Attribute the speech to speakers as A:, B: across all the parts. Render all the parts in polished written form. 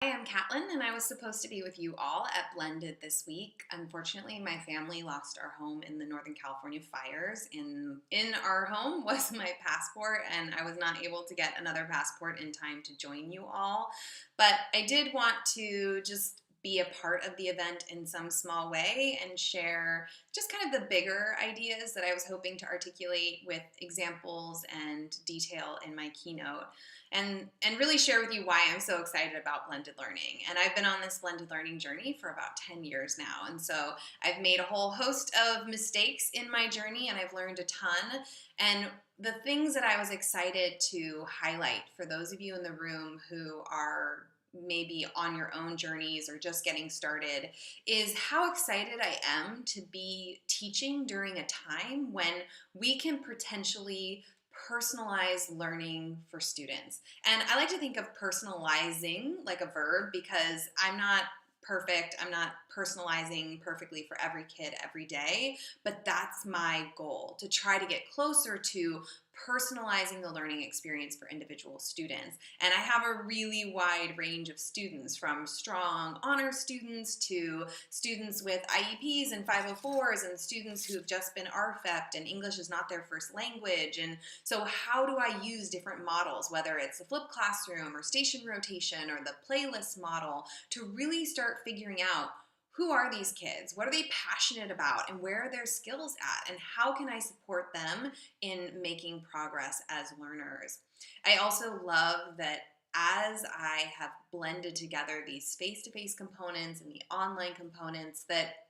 A: Hi, I'm Catlin, and I was supposed to be with you all at BlendED this week. Unfortunately, my family lost our home in the Northern California fires. In our home was my passport, and I was not able to get another passport in time to join you all. But I did want to just be a part of the event in some small way and share just kind of the bigger ideas that I was hoping to articulate with examples and detail in my keynote and really share with you why I'm so excited about blended learning. And I've been on this blended learning journey for about 10 years now. And so I've made a whole host of mistakes in my journey and I've learned a ton. And the things that I was excited to highlight for those of you in the room who are maybe on your own journeys or just getting started is how excited I am to be teaching during a time when we can potentially personalize learning for students. And I like to think of personalizing like a verb because I'm not perfect. I'm not personalizing perfectly for every kid every day, but that's my goal, to try to get closer to personalizing the learning experience for individual students. And I have a really wide range of students, from strong honor students to students with IEPs and 504s and students who have just been RFEP'd and English is not their first language. And so how do I use different models, whether it's the flipped classroom or station rotation or the playlist model, to really start figuring out who are these kids? What are they passionate about? And where are their skills at? And how can I support them in making progress as learners? I also love that as I have blended together these face-to-face components and the online components, that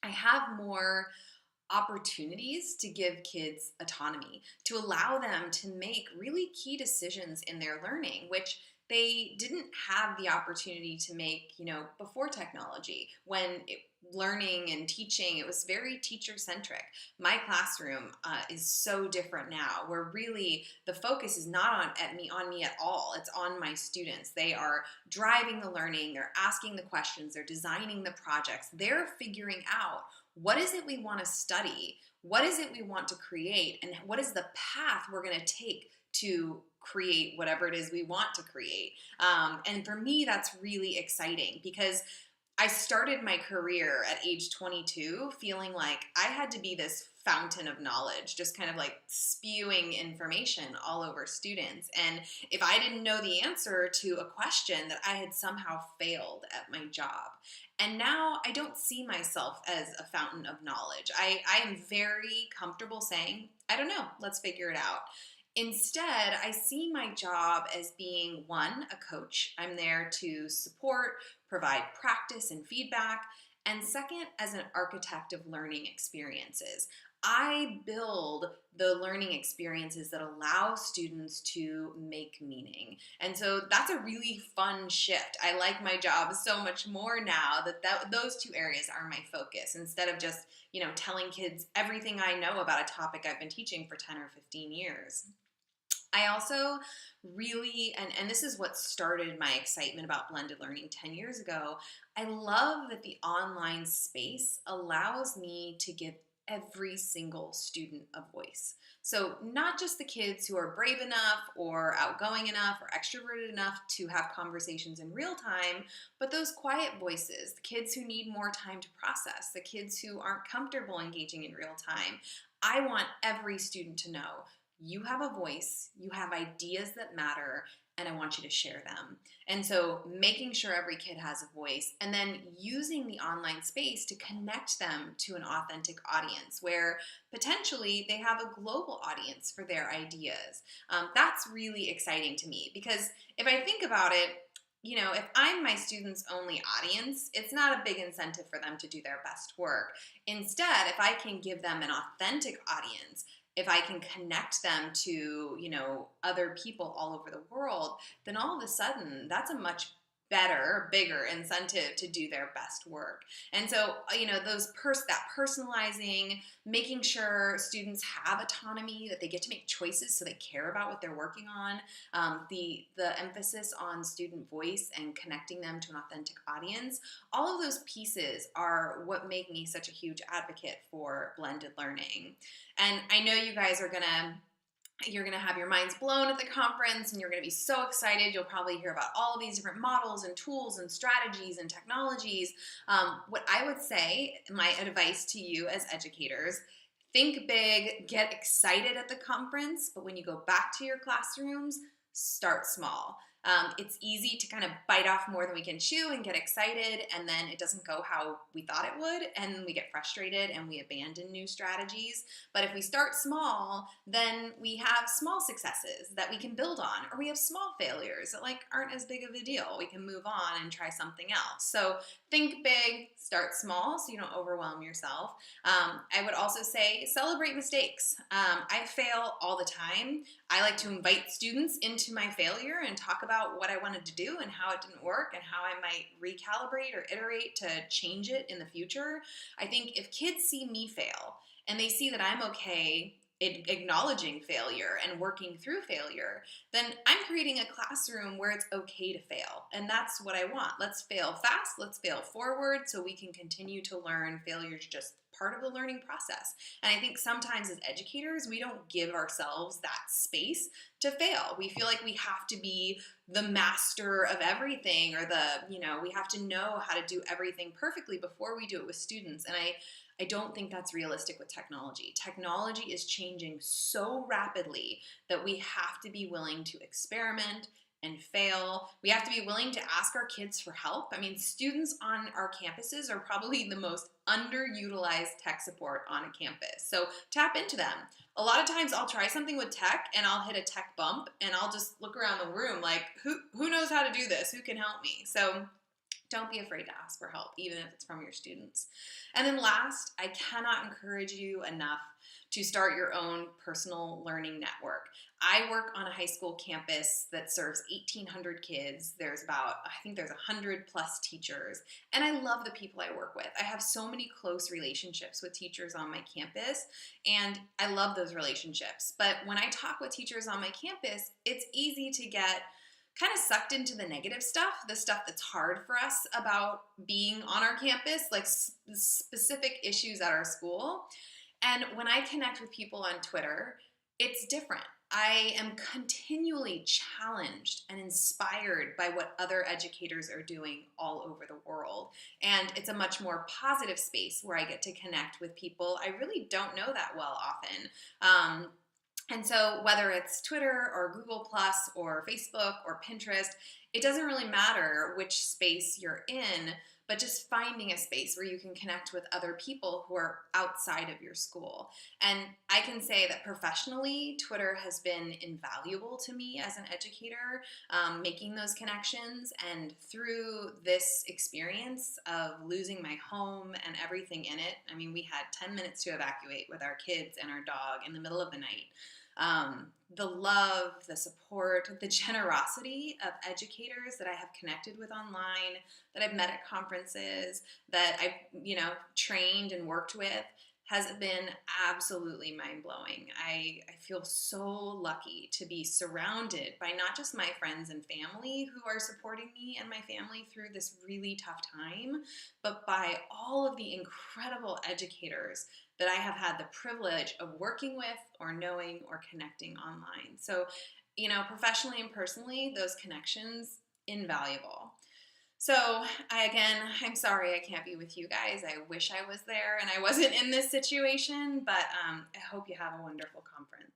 A: I have more opportunities to give kids autonomy, to allow them to make really key decisions in their learning, which they didn't have the opportunity to make, before technology, when learning and teaching, it was very teacher centric. My classroom is so different now, where really the focus is not on me at all. It's on my students. They are driving the learning. They're asking the questions. They're designing the projects. They're figuring out, what is it we want to study? What is it we want to create? And what is the path we're going to take to create whatever it is we want to create? And for me, that's really exciting because I started my career at age 22 feeling like I had to be this fountain of knowledge, just kind of like spewing information all over students. And if I didn't know the answer to a question, that I had somehow failed at my job. And now I don't see myself as a fountain of knowledge. I am very comfortable saying, I don't know, let's figure it out. Instead, I see my job as being, one, a coach. I'm there to support, provide practice and feedback, and second, as an architect of learning experiences. I build the learning experiences that allow students to make meaning. And so that's a really fun shift. I like my job so much more now that those two areas are my focus, instead of just, telling kids everything I know about a topic I've been teaching for 10 or 15 years. I also really, and this is what started my excitement about blended learning 10 years ago, I love that the online space allows me to give every single student a voice. So not just the kids who are brave enough or outgoing enough or extroverted enough to have conversations in real time, but those quiet voices, the kids who need more time to process, the kids who aren't comfortable engaging in real time. I want every student to know, you have a voice, you have ideas that matter, and I want you to share them. And so making sure every kid has a voice, and then using the online space to connect them to an authentic audience where potentially they have a global audience for their ideas. That's really exciting to me, because if I think about it, if I'm my students' only audience, it's not a big incentive for them to do their best work. Instead, if I can give them an authentic audience, if I can connect them to, other people all over the world, then all of a sudden that's a much better, bigger incentive to do their best work. And so, that personalizing, making sure students have autonomy, that they get to make choices so they care about what they're working on, the emphasis on student voice and connecting them to an authentic audience, all of those pieces are what make me such a huge advocate for blended learning. And I know you guys are gonna You're going to have your minds blown at the conference and you're going to be so excited. You'll probably hear about all of these different models and tools and strategies and technologies. What I would say, my advice to you as educators, think big, get excited at the conference, but when you go back to your classrooms, start small. It's easy to kind of bite off more than we can chew and get excited, and then it doesn't go how we thought it would, and we get frustrated and we abandon new strategies. But if we start small, then we have small successes that we can build on, or we have small failures that aren't as big of a deal. We can move on and try something else. So think big, start small so you don't overwhelm yourself. I would also say celebrate mistakes. I fail all the time. I like to invite students into my failure and talk about what I wanted to do and how it didn't work and how I might recalibrate or iterate to change it in the future. I think if kids see me fail and they see that I'm okay acknowledging failure and working through failure, then I'm creating a classroom where it's okay to fail. And that's what I want. Let's fail fast. Let's fail forward so we can continue to learn. Failure is just part of the learning process. And I think sometimes as educators, we don't give ourselves that space to fail. We feel like we have to be the master of everything, or we have to know how to do everything perfectly before we do it with students. And I don't think that's realistic with technology. Technology is changing so rapidly that we have to be willing to experiment and fail. We have to be willing to ask our kids for help. I mean, students on our campuses are probably the most underutilized tech support on a campus. So tap into them. A lot of times I'll try something with tech and I'll hit a tech bump and I'll just look around the room like, who knows how to do this? Who can help me? So don't be afraid to ask for help, even if it's from your students. And then last, I cannot encourage you enough to start your own personal learning network. I work on a high school campus that serves 1,800 kids. There's 100 plus teachers, and I love the people I work with. I have so many close relationships with teachers on my campus, and I love those relationships. But when I talk with teachers on my campus, it's easy to get kind of sucked into the negative stuff, the stuff that's hard for us about being on our campus, like specific issues at our school. And when I connect with people on Twitter, it's different. I am continually challenged and inspired by what other educators are doing all over the world. And it's a much more positive space where I get to connect with people I really don't know that well often. And so whether it's Twitter or Google Plus or Facebook or Pinterest, it doesn't really matter which space you're in, but just finding a space where you can connect with other people who are outside of your school. And I can say that professionally, Twitter has been invaluable to me as an educator, making those connections. And through this experience of losing my home and everything in it, I mean, we had 10 minutes to evacuate with our kids and our dog in the middle of the night. The love, the support, the generosity of educators that I have connected with online, that I've met at conferences, that I've, trained and worked with, has been absolutely mind-blowing. I feel so lucky to be surrounded by not just my friends and family who are supporting me and my family through this really tough time, but by all of the incredible educators that I have had the privilege of working with or knowing or connecting online. So, professionally and personally, those connections, invaluable. So I'm sorry I can't be with you guys. I wish I was there and I wasn't in this situation, but I hope you have a wonderful conference.